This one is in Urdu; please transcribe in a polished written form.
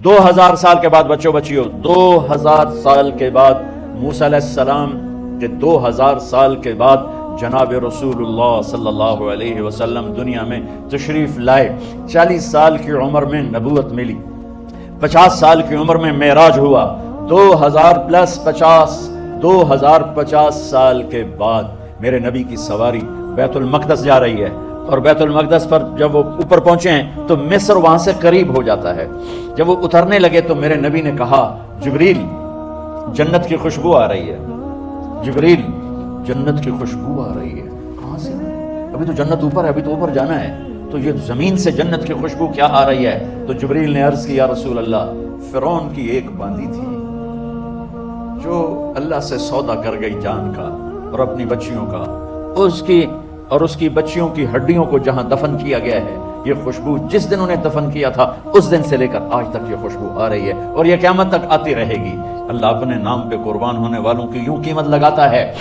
2000 سال کے بعد بچوں بچیوں، 2000 سال کے بعد موسیٰ علیہ السلام کے 2000 سال کے بعد جناب رسول اللہ صلی اللہ علیہ وسلم دنیا میں تشریف لائے۔ 40 سال کی عمر میں نبوت ملی، 50 سال کی عمر میں معراج ہوا، 2050 سال کے بعد میرے نبی کی سواری بیت المقدس جا رہی ہے، اور بیت المقدس پر جب وہ اوپر پہنچے ہیں تو مصر وہاں سے قریب ہو جاتا ہے۔ جب وہ اترنے لگے تو میرے نبی نے کہا، جبریل جنت کی خوشبو آ رہی ہے، جبریل جنت کی خوشبو آ رہی ہے۔ کہاں سے؟ ابھی تو جنت اوپر ہے، ابھی تو اوپر جانا ہے، تو یہ زمین سے جنت کی خوشبو کیا آ رہی ہے؟ تو جبریل نے عرض کیا، رسول اللہ، فرعون کی ایک باندی تھی جو اللہ سے سودا کر گئی جان کا اور اپنی بچیوں کا، اس کی بچیوں کی ہڈیوں کو جہاں دفن کیا گیا ہے، یہ خوشبو جس دن انہیں دفن کیا تھا اس دن سے لے کر آج تک یہ خوشبو آ رہی ہے، اور یہ قیامت تک آتی رہے گی۔ اللہ اپنے نام پہ قربان ہونے والوں کی یوں قیمت لگاتا ہے۔